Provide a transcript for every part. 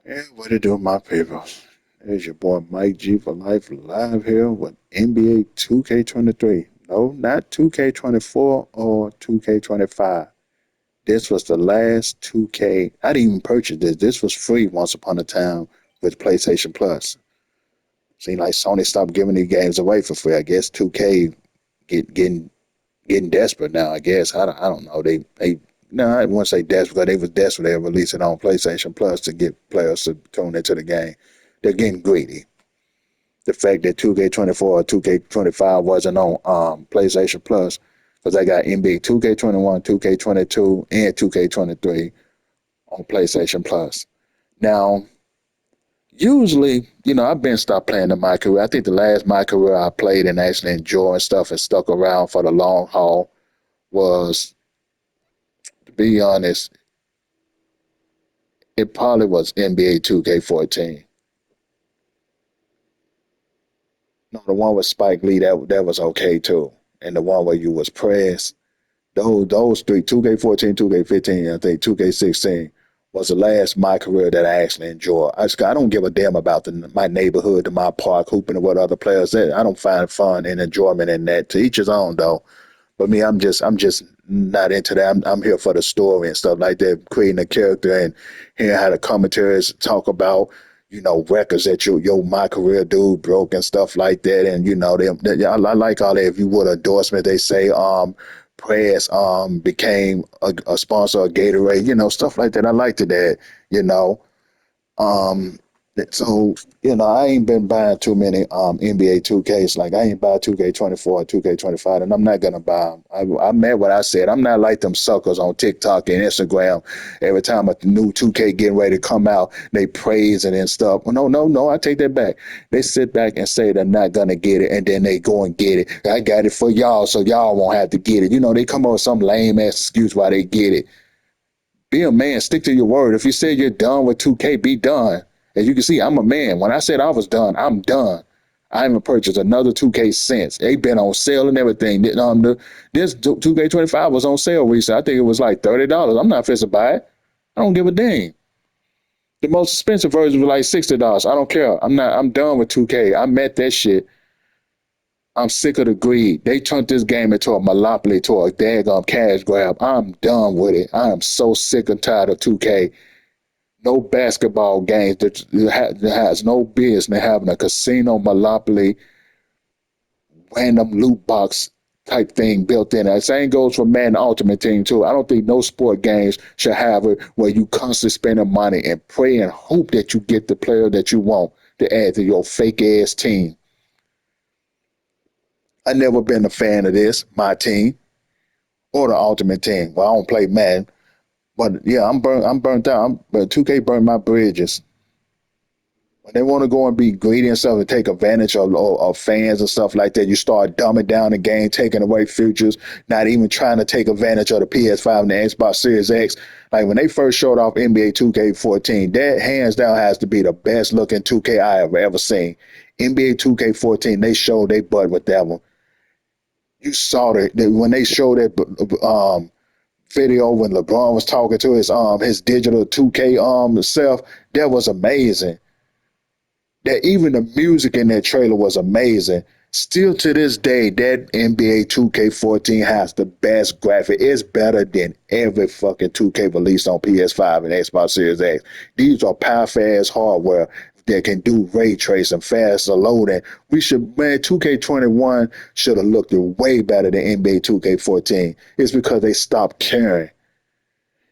Yeah, what it do, my people? It's your boy Mike G for Life live here with NBA 2K23. No, not 2K24 or 2K25. This was the last 2K. I didn't even purchase this. This was free once upon a time with PlayStation Plus. Seems like Sony stopped giving these games away for free. I guess 2K getting desperate now. I guess I don't know. They no, I wouldn't say desperate because they was desperate. They released it on PlayStation Plus to get players to tune into the game. They're getting greedy. The fact that 2K24 or 2K25 wasn't on PlayStation Plus because I got NBA 2K21, 2K22, and 2K23 on PlayStation Plus. Now, usually, I've been stopped playing in my career. I think the last my career I played and actually enjoyed stuff and stuck around for the long haul was, to be honest, it probably was NBA 2K14. No, the one with Spike Lee, that was okay too. And the one where you was pressed. Those three, 2K14, 2K15, I think 2K16 was the last my career that I actually enjoyed. I don't give a damn about my neighborhood, my park, hooping and what other players that. I don't find fun and enjoyment in that. To each his own though. But me, I'm just not into that. I'm here for the story and stuff like that, creating a character and hearing how the commentaries talk about, records that your my career dude broke and stuff like that. And I like all that. If you would endorsement, they say press became a sponsor of Gatorade, stuff like that. I liked that, you know. Um, so I ain't been buying too many NBA 2Ks. Like I ain't buy 2K24 or 2K25, and I'm not gonna buy them. I meant what I said. I'm not like them suckers on TikTok and Instagram. Every time a new 2K getting ready to come out, they praise it and stuff. Well, no, no, no. I take that back. They sit back and say they're not gonna get it, and then they go and get it. I got it for y'all, so y'all won't have to get it. They come up with some lame ass excuse why they get it. Be a man, stick to your word. If you say you're done with 2K, be done. As you can see, I'm a man. When I said I was done, I'm done. I haven't purchased another 2K since. They've been on sale and everything. This 2K25 was on sale recently. I think it was like $30. I'm not fixing to buy it. I don't give a damn. The most expensive version was like $60. I don't care. I'm done with 2K. I met that shit. I'm sick of the greed. They turned this game into a monopoly, to a daggum cash grab. I'm done with it. I am so sick and tired of 2K. No basketball games that has no business having a casino monopoly random loot box type thing built in. The same goes for Madden Ultimate Team too. I don't think no sport games should have it where you constantly spending money and pray and hope that you get the player that you want to add to your fake ass team. I never been a fan of this, my team, or the Ultimate Team. Well, I don't play Madden, but yeah, I'm burnt out. But 2K burned my bridges. When they want to go and be greedy and stuff and take advantage of fans and stuff like that, you start dumbing down the game, taking away features, not even trying to take advantage of the PS5 and the Xbox Series X. Like when they first showed off NBA 2K14, that hands down has to be the best looking 2K I have ever seen. NBA 2K14, they showed they butt with that one. You saw that when they showed that video when LeBron was talking to his digital 2K self, that was amazing. That even the music in that trailer was amazing. Still to this day, that NBA 2K14 has the best graphic. It's better than every fucking 2K released on PS5 and Xbox Series X. These are powerful ass hardware that can do ray tracing, faster loading. Man, 2K21 should have looked way better than NBA 2K14. It's because they stopped caring.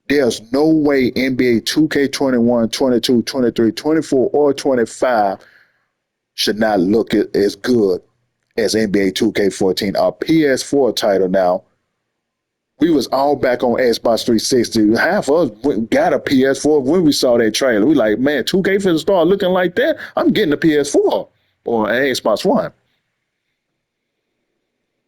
There's no way NBA 2K21, 22, 23, 24, or 25 should not look as good as NBA 2K14, our PS4 title now. We was all back on Xbox 360. Half of us got a PS4 when we saw that trailer. We like, man, 2K finna start looking like that. I'm getting a PS4 or an Xbox One.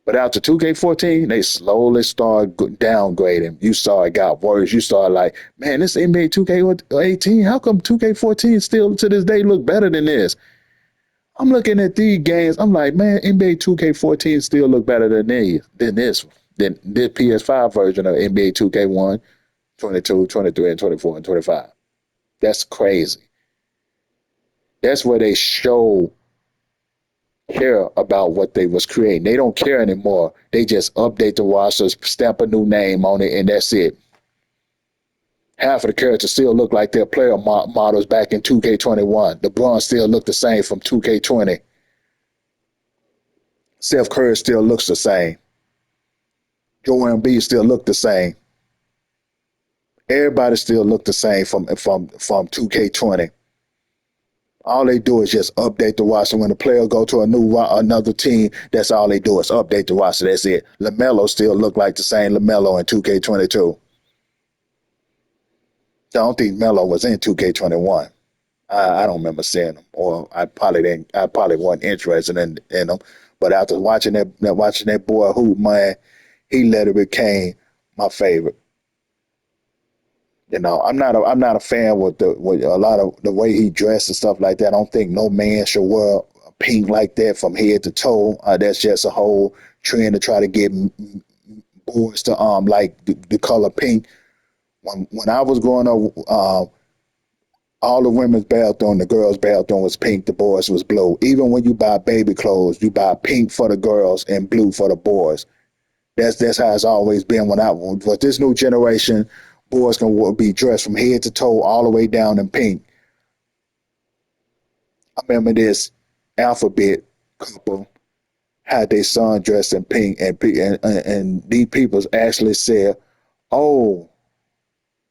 But after 2K14, they slowly started downgrading. You saw it got worse. You saw like, man, this NBA 2K18, how come 2K14 still to this day look better than this? I'm looking at these games. I'm like, man, NBA 2K14 still look better than this PS5 version of NBA 2K1, 22, 23, and 24 and 25. That's crazy. That's where they show care about what they was creating. They don't care anymore. They just update the rosters, stamp a new name on it, and that's it. Half of the characters still look like their player models back in 2K21. The bronze still look the same from 2K20. Steph Curry still looks the same. Joel Embiid still look the same. Everybody still look the same from 2K20. All they do is just update the roster. When the player go to another team, that's all they do is update the roster. That's it. LaMelo still look like the same LaMelo in 2K22. I don't think Melo was in 2K21. I don't remember seeing him, or I probably didn't. I probably wasn't interested in him. But after watching that boy hoop, man, he literally became my favorite. I'm not a fan with a lot of the way he dressed and stuff like that. I don't think no man should wear pink like that from head to toe. That's just a whole trend to try to get boys to like the color pink. When I was growing up, all the women's bathroom, the girls' bathroom was pink, the boys was blue. Even when you buy baby clothes, you buy pink for the girls and blue for the boys. That's how it's always been. With this new generation, boys can be dressed from head to toe all the way down in pink. I remember this alphabet couple had their son dressed in pink, and these people actually said, "Oh,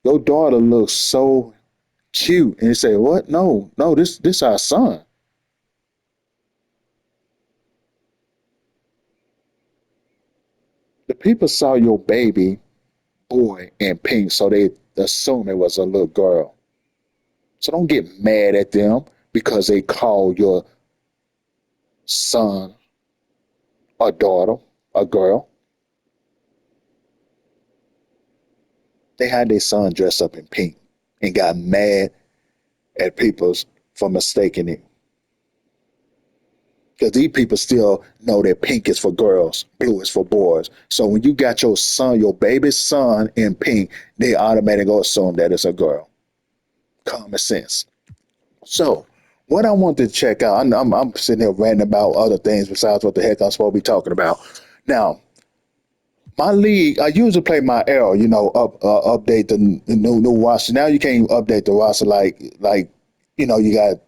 your daughter looks so cute," and he said, "What? No, no, this our son." The people saw your baby boy in pink, so they assume it was a little girl. So don't get mad at them because they call your son or daughter a girl. They had their son dressed up in pink and got mad at people for mistaking it. Because these people still know that pink is for girls, blue is for boys. So when you got your son, your baby son in pink, they automatically go assume that it's a girl. Common sense. So, what I want to check out, I'm sitting here ranting about other things besides what the heck I'm supposed to be talking about. Now, my league, I usually play my L, update the new roster. Now you can't update the roster like you got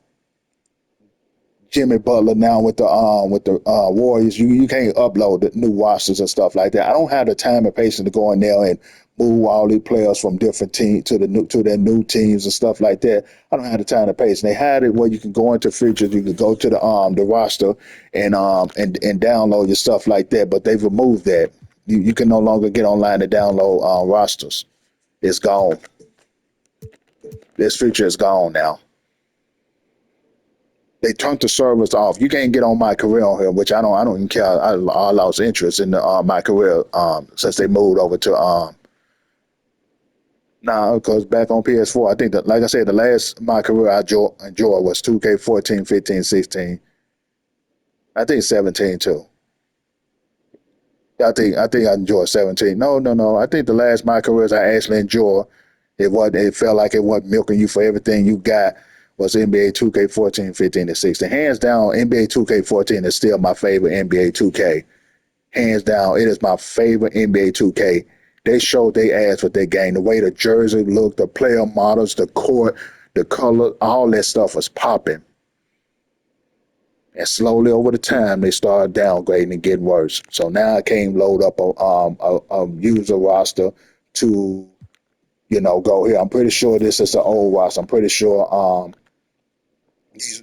Jimmy Butler now with the Warriors. You can't upload the new rosters and stuff like that. I don't have the time and patience to go in there and move all these players from different teams to their new teams and stuff like that. I don't have the time and patience. They had it where you can go into features, you can go to the roster and download your stuff like that, but they've removed that. You can no longer get online and download rosters. It's gone. This feature is gone now. They turned the servers off. You can't get on my career on here, which I don't even care. I lost interest in my career since they moved over to now because back on PS4, I think that like I said, the last my career I enjoyed was 2K14, 15, 16. I think 17 too. I think I enjoyed 17. No. I think the last my careers I actually enjoyed. It felt like it wasn't milking you for everything you got was NBA 2K14, 15, and 16. Hands down, NBA 2K14 is still my favorite NBA 2K. Hands down, it is my favorite NBA 2K. They showed their ass with their game. The way the jersey looked, the player models, the court, the color, all that stuff was popping. And slowly over the time, they started downgrading and getting worse. So now I can't load up a user roster to, go here. I'm pretty sure this is the old roster. I'm pretty sure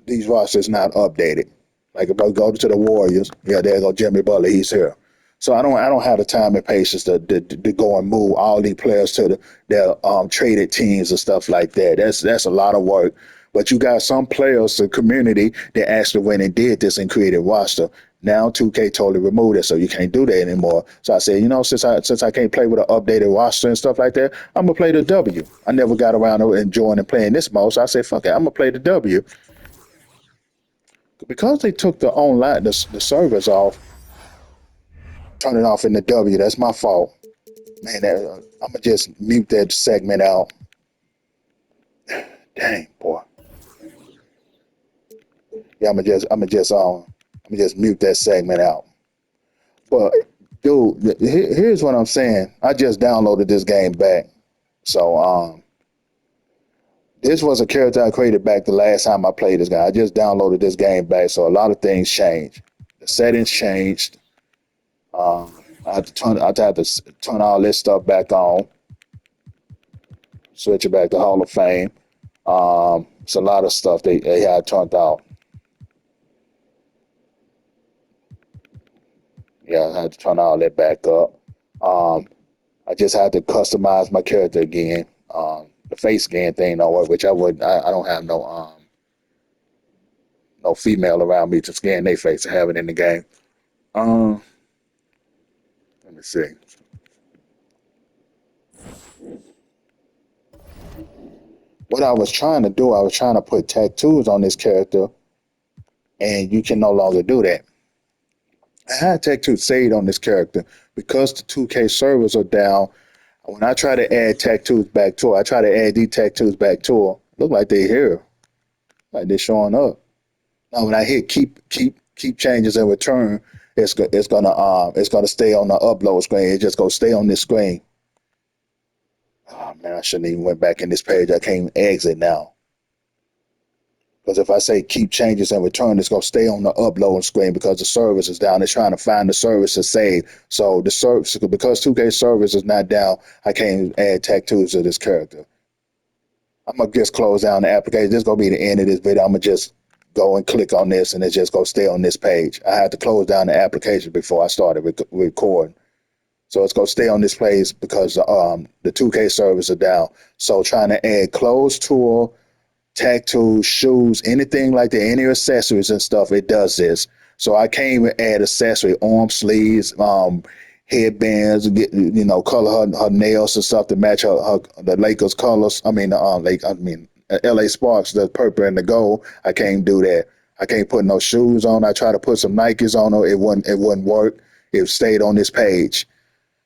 these rosters not updated. Like if I go to the Warriors, yeah, there go Jimmy Butler. He's here. So I don't have the time and patience to go and move all these players to their traded teams and stuff like that. That's a lot of work. But you got some players, the community that actually went and did this and created roster. Now 2K totally removed it, so you can't do that anymore. So I said, since I can't play with an updated roster and stuff like that, I'm gonna play the W. I never got around to enjoying and playing this mode, so I said, fuck it, I'm gonna play the W because they took the servers off, turn it off in the W. That's my fault, man. I'm gonna just mute that segment out. Dang, boy. Yeah, I'm gonna just mute that segment out. But dude, here's what I'm saying. I just downloaded this game back. So this was a character I created back the last time I played this guy. I just downloaded this game back, so a lot of things changed. The settings changed. Um, I had to turn all this stuff back on, switch it back to Hall of Fame. It's a lot of stuff they had turned out. Yeah, I had to turn all that back up. Um, I just had to customize my character again. The face scan thing don't work, which I would. I don't have no female around me to scan their face to have it in the game. Um, Let me see. What I was trying to do, I was trying to put tattoos on this character, and you can no longer do that. I had tattoos saved on this character because the 2K servers are down. When I try to add tattoos back to her, I try to add these tattoos back to her. Look like they're here, like they're showing up. Now when I hit keep changes and return, it's gonna stay on the upload screen. It just gonna stay on this screen. Oh man, I shouldn't even went back in this page. I can't exit now. Because if I say keep changes and return, it's gonna stay on the upload screen because the service is down. It's trying to find the service to save. So the service, because 2K service is not down, I can't add tattoos to this character. I'm gonna just close down the application. This is gonna be the end of this video. I'm gonna just go and click on this, and it's just gonna stay on this page. I had to close down the application before I started recording. So it's gonna stay on this page because the 2K servers are down. So trying to add clothes to tattoos, shoes, anything like that, any accessories and stuff, it does this. So I can't even add accessory, arm sleeves, headbands, color her nails and stuff to match the Lakers colors. I mean, LA Sparks, the purple and the gold. I can't do that. I can't put no shoes on. I tried to put some Nikes on her. It wouldn't work. It stayed on this page.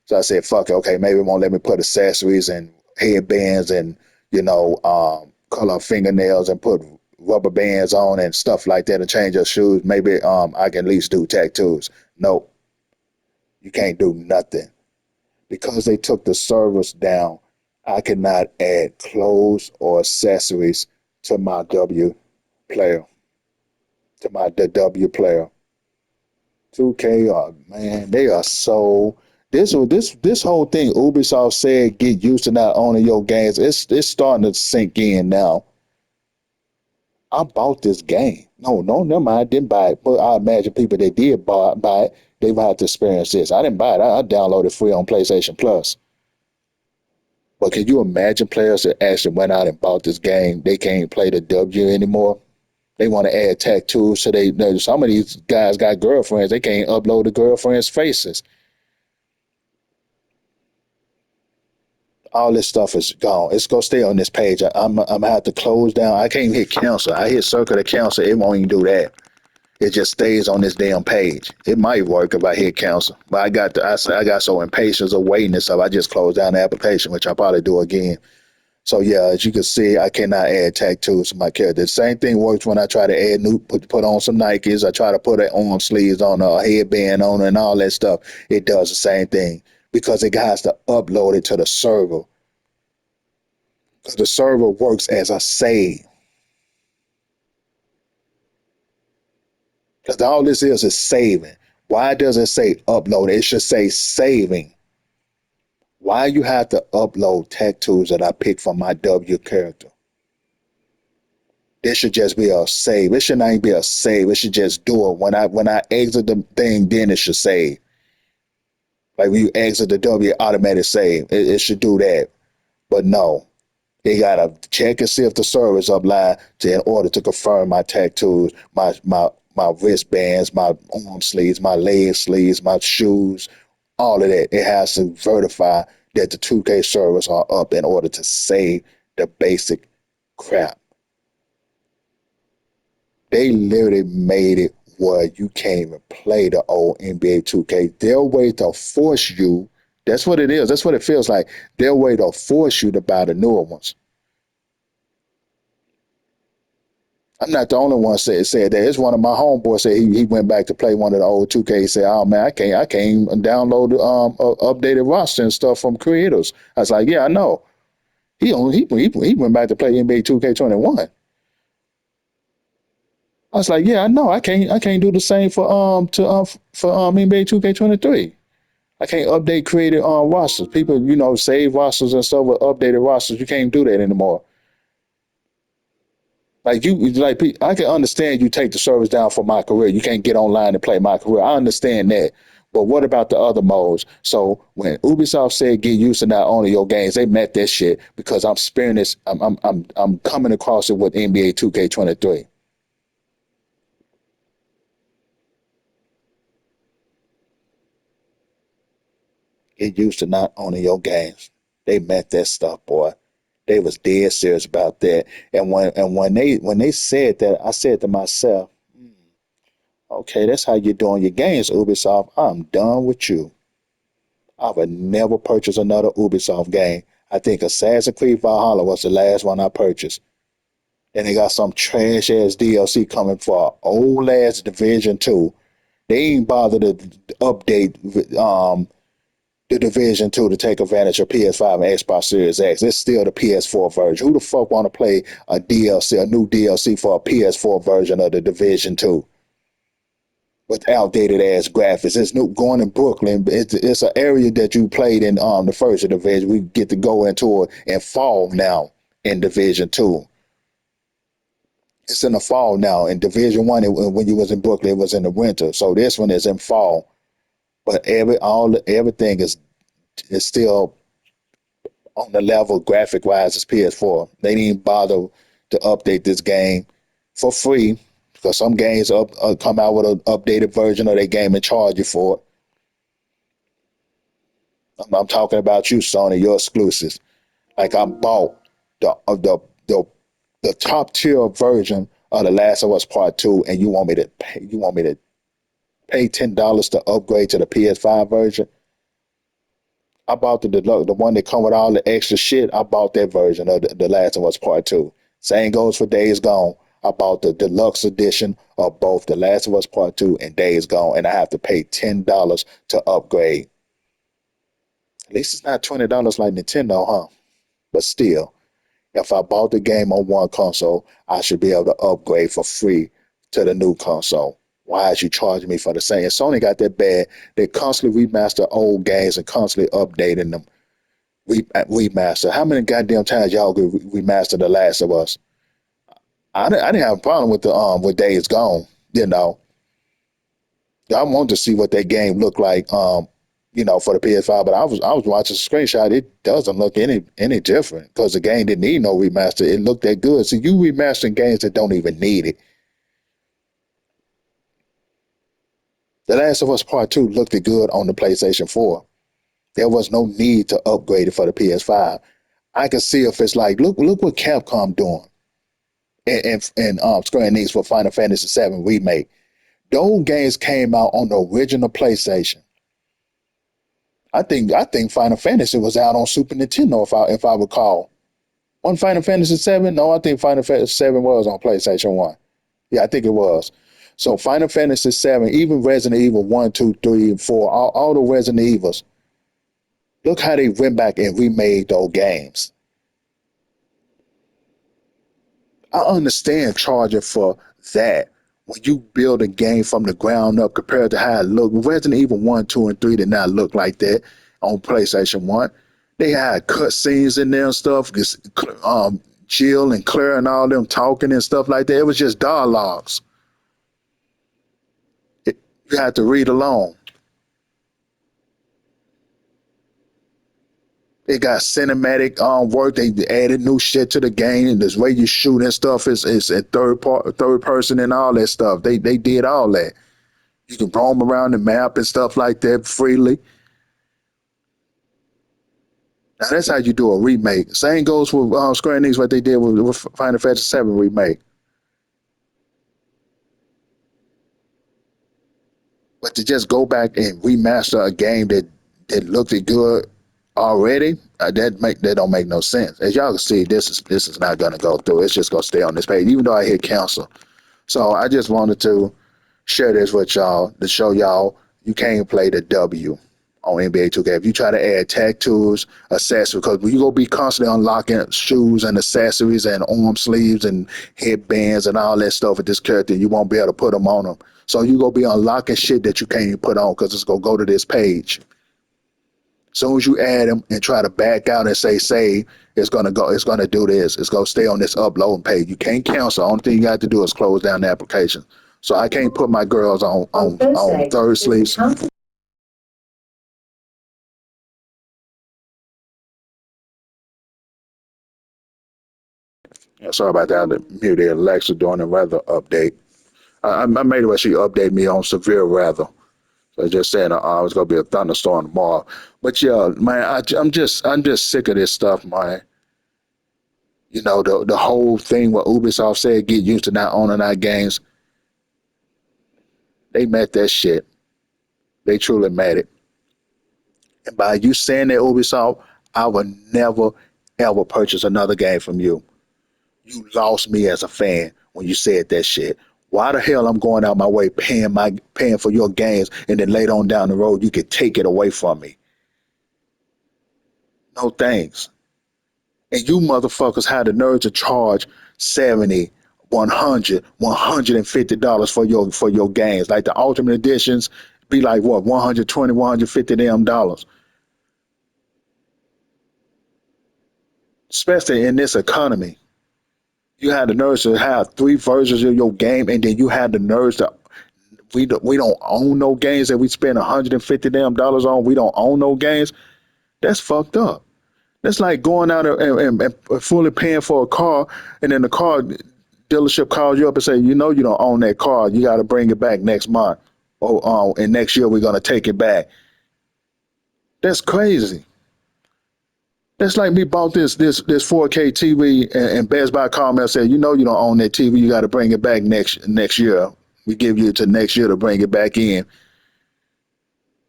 So I said, fuck it. Okay, maybe it won't let me put accessories and headbands and, color fingernails and put rubber bands on and stuff like that and change your shoes. Maybe I can at least do tattoos. No, you can't do nothing. Because they took the servers down, I cannot add clothes or accessories to my W player, to my TheW player. 2K, man, they are so this whole thing. Ubisoft said get used to not owning your games. It's starting to sink in now. I bought this game. No, never mind. I didn't buy it, but I imagine people that did buy it, they've had to experience this. I didn't buy it. I downloaded free on PlayStation Plus. But can you imagine players that actually went out and bought this game? They can't play TheW anymore. They want to add tattoos, so some of these guys got girlfriends. They can't upload the girlfriends' faces. All this stuff is gone. It's gonna stay on this page. I'm gonna have to close down. I can't even hit cancel. I hit circle to cancel. It won't even do that. It just stays on this damn page. It might work if I hit cancel, but I got so impatient of waiting and stuff. I just closed down the application, which I'll probably do again. So yeah, as you can see, I cannot add tattoos to my character. The same thing works when I try to add put on some Nikes. I try to put arm sleeves on, a headband on, and all that stuff. It does the same thing because it has to upload it to the server. Because the server works as a save. Because all this is saving. Why does it say upload? It should say saving. Why you have to upload tattoos that I picked from my W character? This should just be a save. It should not even be a save. It should just do it. When I exit the thing, then it should save. Like when you exit the W, automatic save. It should do that. But no, they gotta check and see if the server's upline in order to confirm my tattoos, my wristbands, my arm sleeves, my leg sleeves, my shoes, all of that. It has to verify that the 2K servers are up in order to save the basic crap. They literally made it where you can't even play the old NBA 2K. Their way to force you, that's what it is. That's what it feels like. Their way to force you to buy the newer ones. I'm not the only one said that. It's one of my homeboys said he went back to play one of the old 2K. He said, "Oh man, I can't download updated roster and stuff from creators." I was like, "Yeah, I know." He went back to play NBA 2K21. I was like, "Yeah, I know. I can't do the same for NBA 2K23. I can't update created rosters. People, save rosters and stuff with updated rosters. You can't do that anymore." I can understand you take the service down for my career. You can't get online and play my career. I understand that. But what about the other modes? So when Ubisoft said get used to not owning your games, they met that shit because I'm sparing this. I'm coming across it with NBA 2K23. Get used to not owning your games. They meant that stuff, boy. They was dead serious about that. And when they said that, I said to myself, okay, that's how you're doing your games, Ubisoft. I'm done with you. I would never purchase another Ubisoft game. I think Assassin's Creed Valhalla was the last one I purchased. And they got some trash ass DLC coming for old ass Division 2. They ain't bothered to update the Division 2 to take advantage of PS5 and Xbox Series X. It's still the PS4 version. Who the fuck want to play a new DLC for a PS4 version of the Division 2? With outdated ass graphics. It's new going in Brooklyn. It's an area that you played in the first division. We get to go into it in fall now in Division 2. It's in the fall now. In Division 1, when you was in Brooklyn, it was in the winter. So this one is in fall. But everything is still on the level graphic wise as PS4. They didn't bother to update this game for free because some games come out with an updated version of their game and charge you for it. I'm talking about you, Sony, your exclusives. Like I bought the uh, the the the top tier version of The Last of Us Part Two, and you want me to pay $10 to upgrade to the PS5 version. I bought the one that come with all the extra shit. I bought that version of the Last of Us Part Two. Same goes for Days Gone. I bought the deluxe edition of both The Last of Us Part Two and Days Gone, and I have to pay $10 to upgrade. At least it's not $20 like Nintendo, huh? But still, if I bought the game on one console, I should be able to upgrade for free to the new console. Why is you charging me for the same? And Sony got that bad. They constantly remaster old games and constantly updating them. Remaster. How many goddamn times y'all could remaster The Last of Us? I didn't have a problem with Days Gone. You know, I wanted to see what that game looked like. For the PS5, but I was watching a screenshot. It doesn't look any different because the game didn't need no remaster. It looked that good. So you remastering games that don't even need it. The Last of Us Part Two looked good on the PlayStation 4. There was no need to upgrade it for the PS5. I can see if it's like look what Capcom doing and Square Enix for Final Fantasy VII remake. Those games came out on the original PlayStation. I think Final Fantasy was out on Super Nintendo if I recall. On Final Fantasy VII? No, I think Final Fantasy VII was on PlayStation 1. Yeah, I think it was. So Final Fantasy VII, even Resident Evil 1, 2, 3, and 4, all the Resident Evils, look how they went back and remade those games. I understand charging for that when you build a game from the ground up compared to how it looked. Resident Evil 1, 2, and 3 did not look like that on PlayStation 1. They had cutscenes in there and stuff. Jill and Claire and all them talking and stuff like that. It was just dialogues. You had to read along. It got cinematic work. They added new shit to the game, and this way you shoot and stuff is a third person, and all that stuff. They did all that. You can roam around the map and stuff like that freely. Now that's how you do a remake. Same goes with Square Enix, what they did with Final Fantasy VII remake. But to just go back and remaster a game that looked good already, that don't make no sense. As y'all can see, this is not gonna go through. It's just gonna stay on this page, even though I hit cancel. So I just wanted to share this with y'all to show y'all you can't play the W on NBA 2K. If you try to add tattoos, accessories, because you gonna be constantly unlocking shoes and accessories and arm sleeves and headbands and all that stuff with this character, you won't be able to put them on them. So you gonna be unlocking shit that you can't even put on because it's gonna go to this page. As soon as you add them and try to back out and say save, it's gonna go. It's gonna do this. It's gonna stay on this uploading page. You can't cancel. Only thing you got to do is close down the application. So I can't put my girls on third sleeves. Yeah, sorry about that. I muted Alexa during the weather update. I made it where she updated me on severe weather. So I just saying, it's gonna be a thunderstorm tomorrow. But yeah, man, I'm just sick of this stuff, man. You know, the whole thing what Ubisoft said, get used to not owning our games. They met that shit. They truly met it. And by you saying that, Ubisoft, I will never ever purchase another game from you. You lost me as a fan when you said that shit. Why the hell I'm going out my way paying for your games and then later on down the road you could take it away from me? No thanks. And you motherfuckers had the nerve to charge 70, 100, $150 for your games. Like the ultimate editions be like what, 120, 150 damn dollars. Especially in this economy. You had the nerve to have three versions of your game, and then you had the nerves to we don't own no games that we spend 150 damn dollars on. We don't own no games. That's fucked up. That's like going out and fully paying for a car, and then the car dealership calls you up and say, you know, you don't own that car. You got to bring it back next month, or and next year we're gonna take it back. That's crazy. That's like me bought this 4K TV and Best Buy called me and said, you know, you don't own that TV. You got to bring it back next year. We give you to next year to bring it back in.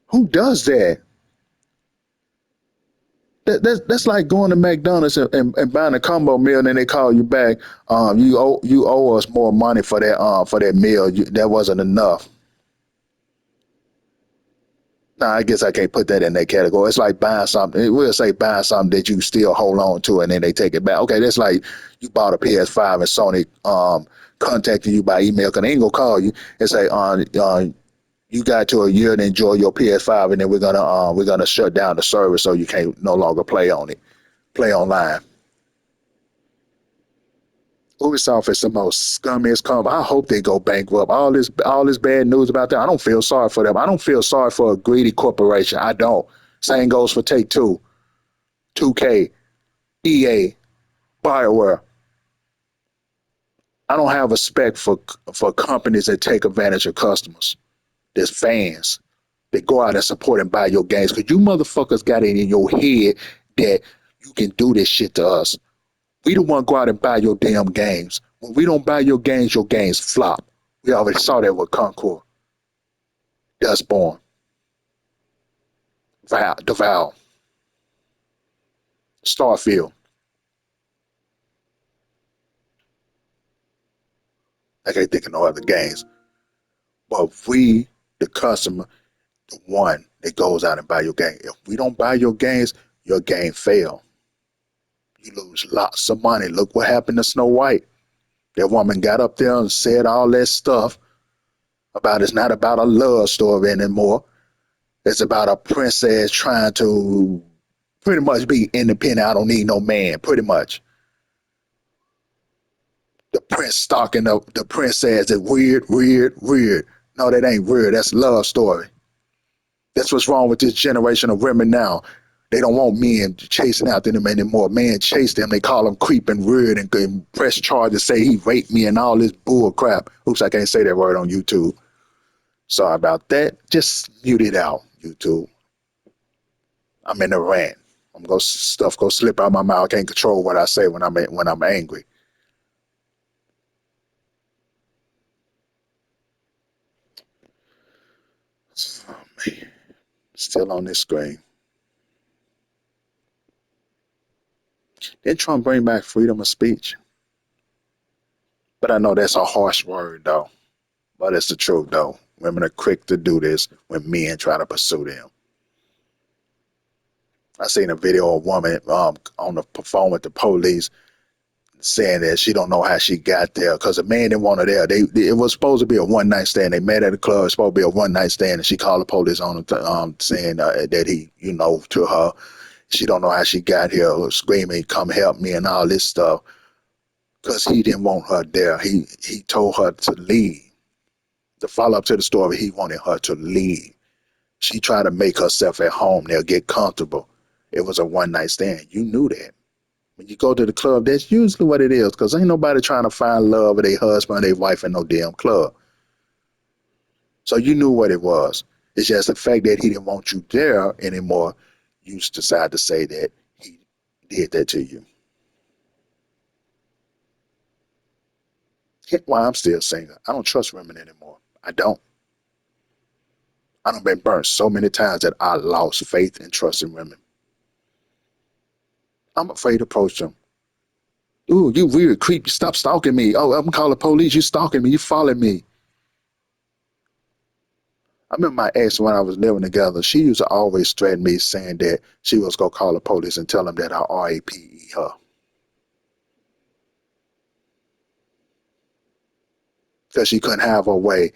Who does that? That's like going to McDonald's and buying a combo meal, and then they call you back. You owe us more money for that meal. That wasn't enough. Nah, I guess I can't put that in that category. It's like buying something. We'll say buying something that you still hold on to, and then they take it back. Okay, that's like you bought a PS5 and Sony contacted you by email because they ain't gonna call you and say, you got to a year to enjoy your PS5, and then we're gonna shut down the service so you can't no longer play online. Ubisoft is the most scummiest company. I hope they go bankrupt. All this bad news about them. I don't feel sorry for them. I don't feel sorry for a greedy corporation. I don't. Same goes for Take Two, 2K, EA, Bioware. I don't have respect for companies that take advantage of customers. There's fans that go out and support and buy your games because you motherfuckers got it in your head that you can do this shit to us. We don't want to go out and buy your damn games. When we don't buy your games flop. We already saw that with Concord, Dustborn, DeVal, Starfield. I can't think of no other games. But we, the customer, the one that goes out and buy your game. If we don't buy your games, your game fail. You lose lots of money. Look what happened to Snow White. That woman got up there and said all that stuff about it's not about a love story anymore. It's about a princess trying to pretty much be independent. I don't need no man, pretty much. The prince stalking the princess is weird, weird, weird. No, that ain't weird. That's a love story. That's what's wrong with this generation of women now. They don't want men chasing after them anymore. Men chase them. They call them creeping weird and press charges, say he raped me and all this bull crap. Oops, I can't say that word on YouTube. Sorry about that. Just mute it out, YouTube. I'm in a rant. Stuff go slip out my mouth. I can't control what I say when I'm angry. Oh, man. Still on this screen. Did Trump bring back freedom of speech? But I know that's a harsh word, though. But it's the truth, though. Women are quick to do this when men try to pursue them. I seen a video of a woman on the phone with the police saying that she don't know how she got there because the man didn't want her there. It was supposed to be a one night stand. They met at a club. It's supposed to be a one night stand, and she called the police on him, saying that he, to her, she don't know how she got here, screaming, "Come help me!" and all this stuff because he didn't want her there. He told her to leave. The follow up to the story, he wanted her to leave. She tried to make herself at home there, get comfortable. It was a one night stand. You knew that. When you go to the club, that's usually what it is, because ain't nobody trying to find love with their husband or their wife in no damn club. So you knew what it was. It's just the fact that he didn't want you there anymore. You decide to say that he did that to you. Hence why I'm still single. I don't trust women anymore. I don't. I done been burnt so many times that I lost faith and trust in women. I'm afraid to approach them. Ooh, you weird creep. Stop stalking me. Oh, I'm calling the police. You stalking me. You following me. I remember my ex when I was living together. She used to always threaten me saying that she was going to call the police and tell them that I RAPE her. Because she couldn't have her way.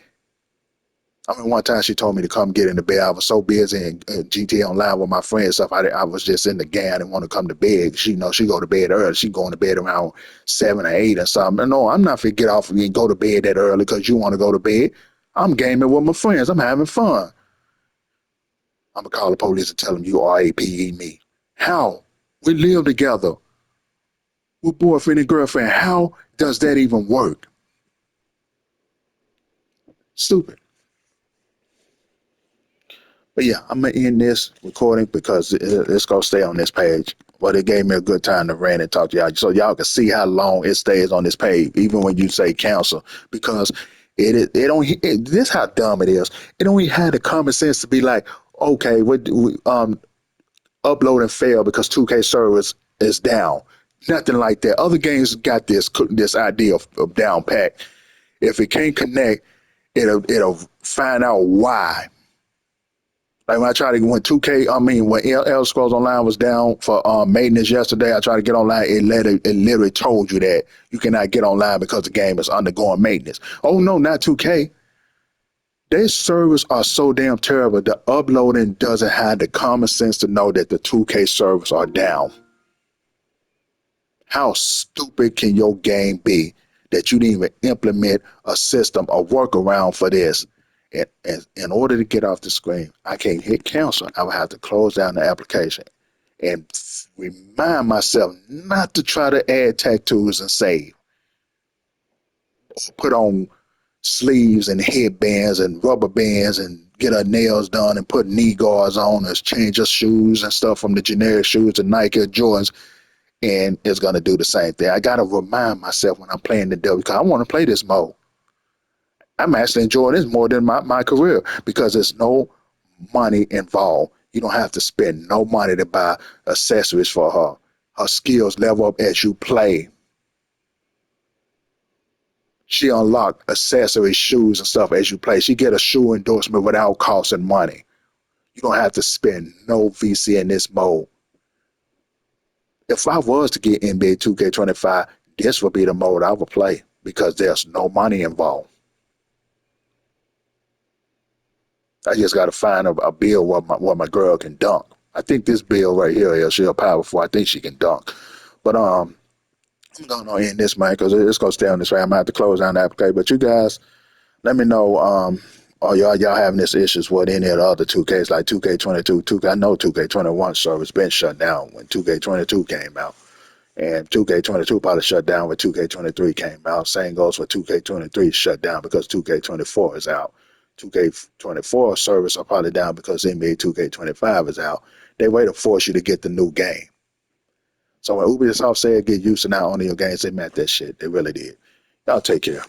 I mean, one time she told me to come get in the bed. I was so busy in GTA Online with my friends and stuff. I was just in the game. I didn't want to come to bed. She go to bed early. She going to bed around 7 or 8 or something. No, I'm not going to get off and go to bed that early because you want to go to bed. I'm gaming with my friends. I'm having fun. I'm going to call the police and tell them you RAPE me. How? We live together. We're boyfriend and girlfriend. How does that even work? Stupid. But yeah, I'm gonna end this recording because it's gonna stay on this page. But it gave me a good time to rant and talk to y'all, so y'all can see how long it stays on this page, even when you say cancel, because it don't. This how dumb it is. It only had the common sense to be like, okay, we upload and fail because 2K service is down. Nothing like that. Other games got this idea of down pack. If it can't connect, it'll find out why. Like when I tried to when 2K, when Elder Scrolls Online was down for maintenance yesterday, I tried to get online. It literally told you that you cannot get online because the game is undergoing maintenance. Oh no, not 2K. Their servers are so damn terrible. The uploading doesn't have the common sense to know that the 2K servers are down. How stupid can your game be that you didn't even implement a system, a workaround for this? And in order to get off the screen, I can't hit cancel. I would have to close down the application and remind myself not to try to add tattoos and save. Put on sleeves and headbands and rubber bands and get her nails done and put knee guards on and change her shoes and stuff from the generic shoes to Nike or Jordans, and it's gonna do the same thing. I gotta remind myself when I'm playing TheW because I want to play this mode. I'm actually enjoying this more than my career because there's no money involved. You don't have to spend no money to buy accessories for her. Her skills level up as you play. She unlocked accessories, shoes, and stuff as you play. She get a shoe endorsement without costing money. You don't have to spend no VC in this mode. If I was to get NBA 2K25, this would be the mode I would play because there's no money involved. I just got to find a build where my girl can dunk. I think this build right here is she'll powerful. I think she can dunk. But I'm gonna end this, man, because it's gonna stay on this way. I'm gonna have to close down the application. But you guys, let me know. Are y'all having this issues with any of the other 2Ks like 2K22, 2K? I know 2K21 server's been shut down when 2K22 came out. And 2K22 probably shut down when 2K23 came out. Same goes for 2K23 shut down because 2K24 is out. 2K24 servers are probably down because NBA 2K25 is out. They way to force you to get the new game. So when Ubisoft said get used to not owning your games, they meant that shit. They really did. Y'all take care.